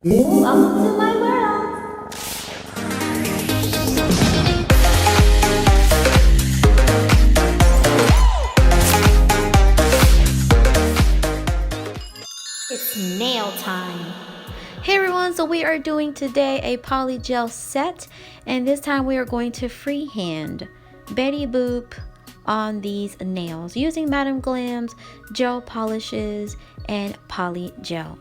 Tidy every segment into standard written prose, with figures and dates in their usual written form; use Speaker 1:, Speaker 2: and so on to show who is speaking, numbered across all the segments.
Speaker 1: Welcome to my world. It's nail time. Hey everyone, so we are doing today a polygel set, and this time we are going to freehand Betty Boop on these nails using Madam Glam's gel polishes and polygel.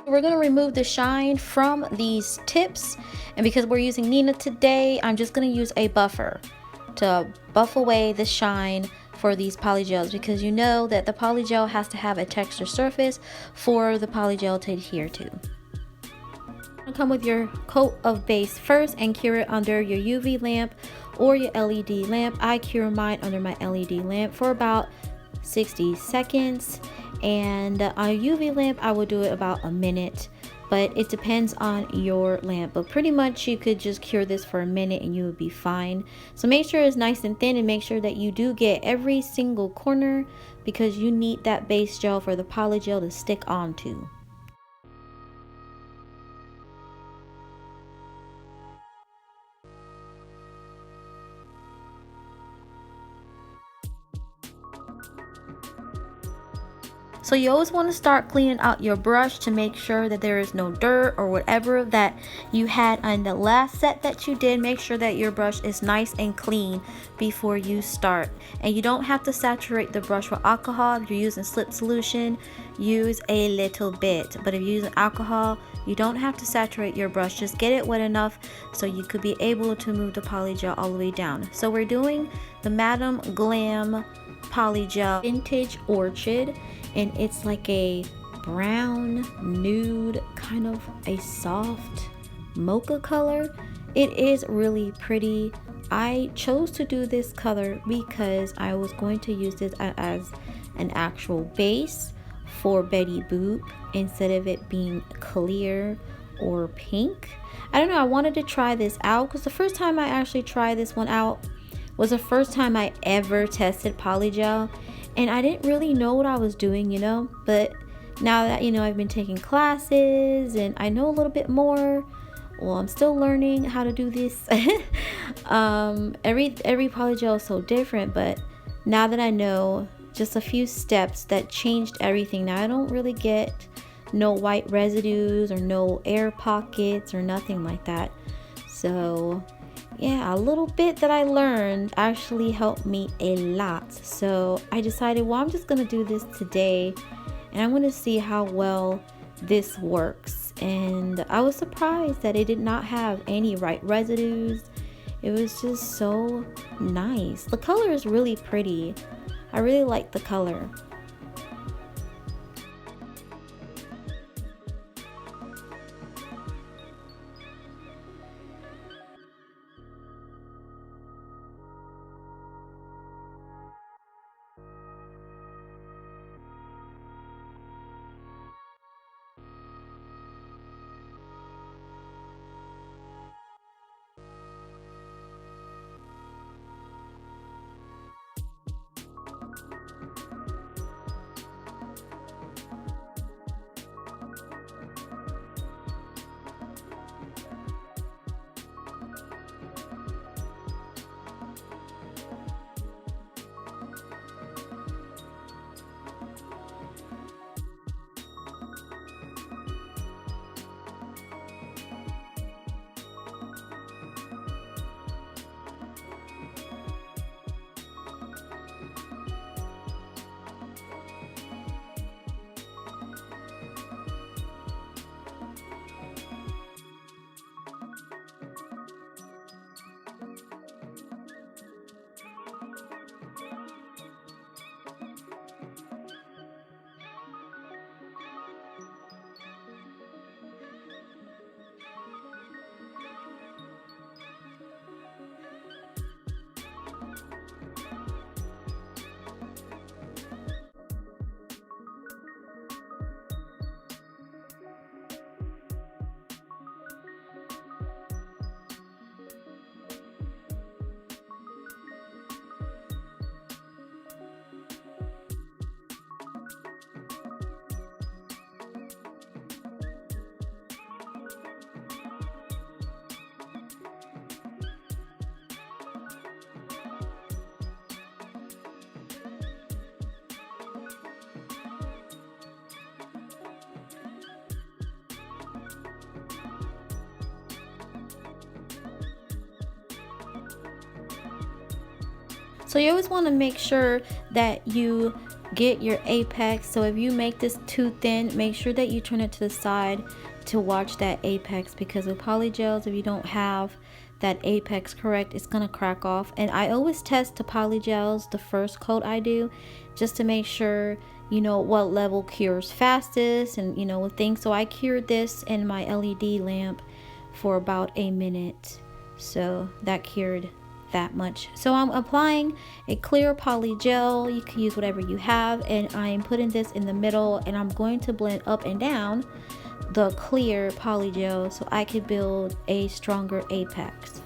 Speaker 1: We're going to remove the shine from these tips, and because we're using Nina today, I'm just going to use a buffer to buff away the shine for these polygels, because you know that the polygel has to have a texture surface for the polygel to adhere to. Come with your coat of base first and cure it under your UV lamp or your LED lamp. I cure mine under my LED lamp for about 60 seconds, and on a UV lamp I will do it about a minute, but it depends on your lamp. But pretty much you could just cure this for a minute and you would be fine. So make sure it's nice and thin, and make sure that you do get every single corner, because you need that base gel for the polygel to stick onto. So you always want to start cleaning out your brush to make sure that there is no dirt or whatever that you had on the last set that you did. Make sure that your brush is nice and clean before you start. And you don't have to saturate the brush with alcohol. If you're using slip solution, use a little bit. But if you're using alcohol, you don't have to saturate your brush. Just get it wet enough so you could be able to move the polygel all the way down. So we're doing the Madam Glam polygel Vintage Orchid, and it's like a brown nude, kind of a soft mocha color. It is really pretty. I chose to do this color because I was going to use this as an actual base for Betty Boop instead of it being clear or pink. I don't know, I wanted to try this out because the first time I actually tried this one out was the first time I ever tested polygel, and I didn't really know what I was doing, you know. But now that, you know, I've been taking classes and I know a little bit more. Well, I'm still learning how to do this. Every polygel is so different, but now that I know just a few steps, that changed everything. Now I don't really get no white residues or no air pockets or nothing like that. So yeah, a little bit that I learned actually helped me a lot. So I decided, well, I'm just gonna do this today and I'm gonna see how well this works. And I was surprised that it did not have any white residues. It was just so nice. The color is really pretty. I really like the color. So you always want to make sure that you get your apex. So if you make this too thin, make sure that you turn it to the side to watch that apex, because with polygels, if you don't have that apex correct, it's gonna crack off. And I always test the polygels the first coat I do, just to make sure you know what level cures fastest, and you know, with things. So I cured this in my LED lamp for about a minute, so that cured that much. So I'm applying a clear poly gel. You can use whatever you have, and I'm putting this in the middle, and I'm going to blend up and down the clear poly gel so I can build a stronger apex.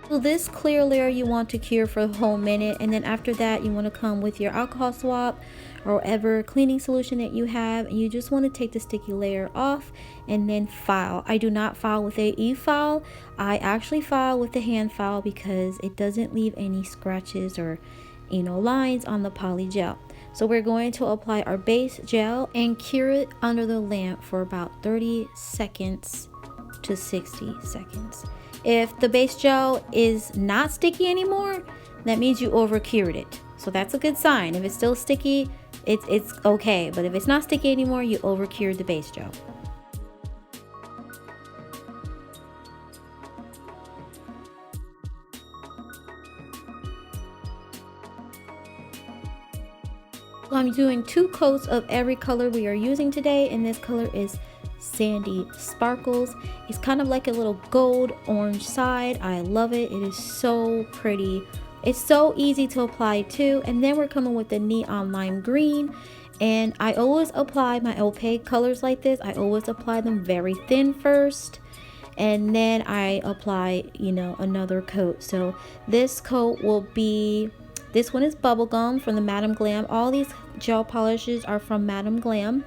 Speaker 1: So this clear layer you want to cure for a whole minute, and then after that you want to come with your alcohol swab or whatever cleaning solution that you have, and you just want to take the sticky layer off and then file. I do not file with a e-file. I actually file with the hand file because it doesn't leave any scratches or lines on the poly gel. So we're going to apply our base gel and cure it under the lamp for about 30 seconds to 60 seconds. If the base gel is not sticky anymore, that means you over cured it. So that's a good sign. If it's still sticky, it's okay. But if it's not sticky anymore, you over cured the base gel. So I'm doing 2 coats of every color we are using today, and this color is Sandy Sparkles. It's kind of like a little gold orange side. I love it. It is so pretty. It's so easy to apply too. And then we're coming with the neon lime green, and I always apply my opaque colors like this. I always apply them very thin first, and then I apply another coat. So this coat will be, this one is Bubblegum from the Madam Glam. All these gel polishes are from Madam Glam.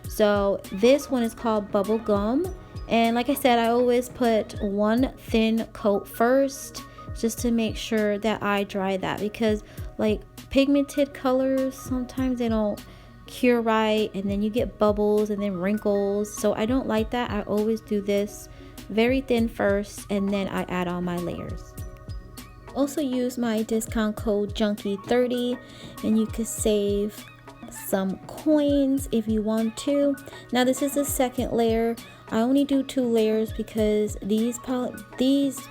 Speaker 1: So this one is called Bubblegum, and like I said, I always put one thin coat first just to make sure that I dry that, because like pigmented colors, sometimes they don't cure right, and then you get bubbles and then wrinkles. So I don't like that. I always do this very thin first, and then I add on my layers. Also use my discount code Junkie30, and you could save some coins if you want to. Now this is the second layer. I only do 2 layers because these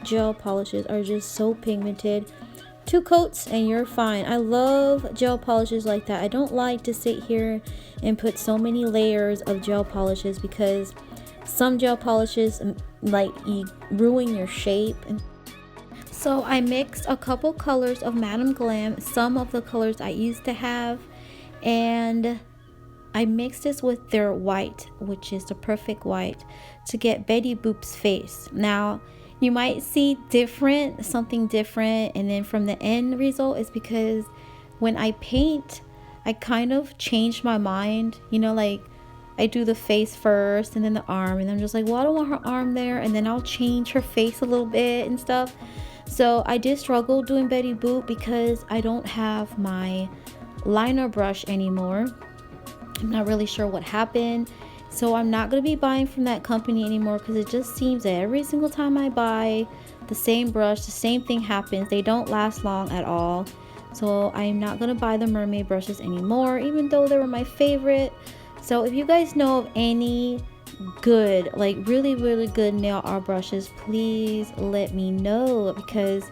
Speaker 1: gel polishes are just so pigmented. 2 coats and you're fine. I love gel polishes like that. I don't like to sit here and put so many layers of gel polishes, because some gel polishes like you ruin your shape. So I mixed a couple colors of Madam Glam, some of the colors I used to have, and I mixed this with their white, which is the perfect white, to get Betty Boop's face. Now you might see something different, and then from the end result is because when I paint, I kind of changed my mind. Like I do the face first and then the arm, and I'm just like, well, I don't want her arm there, and then I'll change her face a little bit and stuff. So I did struggle doing Betty Boop because I don't have my liner brush anymore. I'm not really sure what happened, so I'm not going to be buying from that company anymore, because it just seems that every single time I buy the same brush, the same thing happens. They don't last long at all. So I'm not going to buy the mermaid brushes anymore, even though they were my favorite. So if you guys know of any good, like really good nail art brushes, please let me know, because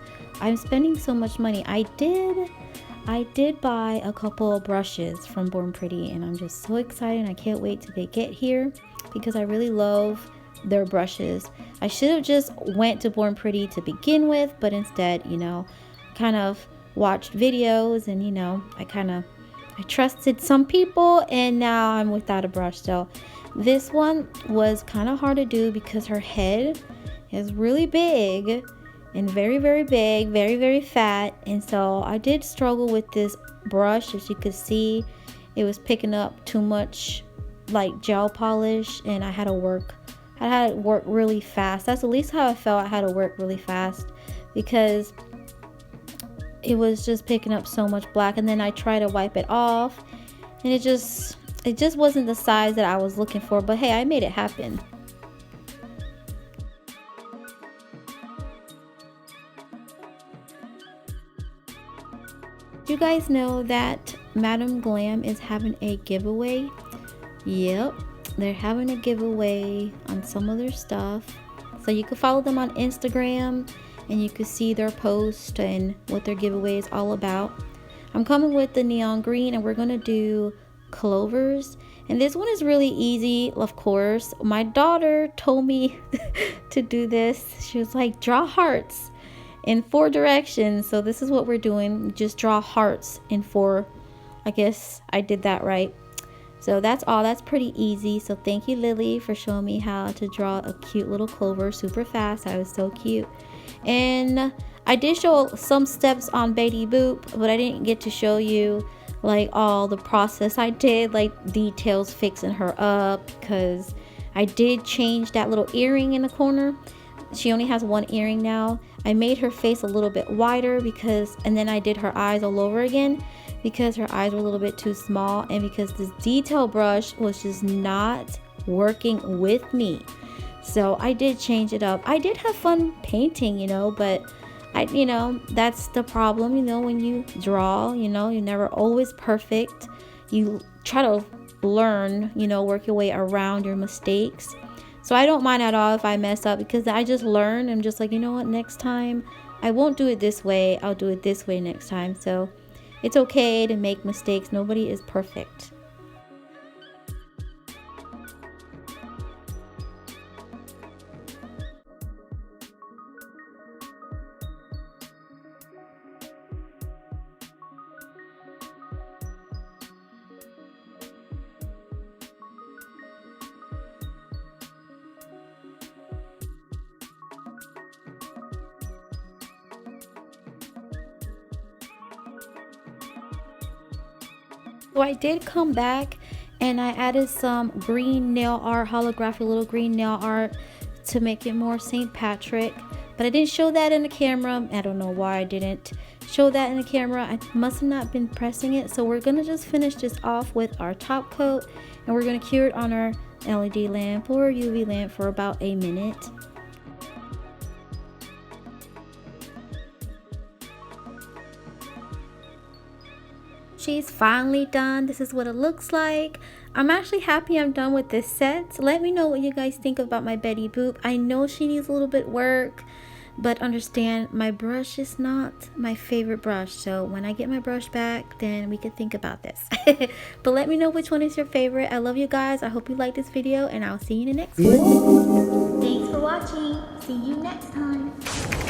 Speaker 1: I'm spending so much money. I did buy a couple of brushes from Born Pretty, and I'm just so excited. I can't wait till they get here, because I really love their brushes. I should have just went to Born Pretty to begin with, but instead, you know, kind of watched videos, and you know, I trusted some people, and now I'm without a brush. So this one was kind of hard to do because her head is really big and very big, very fat, and so I did struggle with this brush. As you could see, it was picking up too much like gel polish, and I had to work really fast. That's at least how I felt. I had to work really fast because it was just picking up so much black, and then I tried to wipe it off, and it just wasn't the size that I was looking for. But hey, I made it happen. You guys know that Madam Glam is having a giveaway? Yep, they're having a giveaway on some of their stuff. So you can follow them on Instagram, and you can see their post and what their giveaway is all about. I'm coming with the neon green, and we're gonna do clovers, and this one is really easy. Of course, my daughter told me to do this. She was like, draw hearts in 4 directions. So this is what we're doing. Just draw hearts in 4. I guess I did that right. So that's all. That's pretty easy. So thank you, Lily, for showing me how to draw a cute little clover super fast. I was so cute. And I did show some steps on Betty Boop, but I didn't get to show you like all the process I did, like details fixing her up, because I did change that little earring in the corner. She only has 1 earring now. I made her face a little bit wider and then I did her eyes all over again, because her eyes were a little bit too small, and because this detail brush was just not working with me. So I did change it up. I did have fun painting, you know, but that's the problem, you know, when you draw, you know, you're never always perfect. You try to learn, you know, work your way around your mistakes. So I don't mind at all if I mess up, because I just learn. I'm just like, you know what, next time I won't do it this way. I'll do it this way next time. So it's okay to make mistakes. Nobody is perfect. So I did come back and I added some green nail art, holographic little green nail art to make it more St. Patrick. But I didn't show that in the camera. I don't know why I didn't show that in the camera. I must have not been pressing it. So we're gonna just finish this off with our top coat, and we're gonna cure it on our LED lamp or UV lamp for about a minute. She's finally done. This is what it looks like. I'm actually happy I'm done with this set. Let me know what you guys think about my Betty Boop. I know she needs a little bit work, but understand my brush is not my favorite brush. So when I get my brush back, then we can think about this. But let me know which one is your favorite. I love you guys. I hope you liked this video, and I'll see you in the next one. Thanks for watching. See you next time.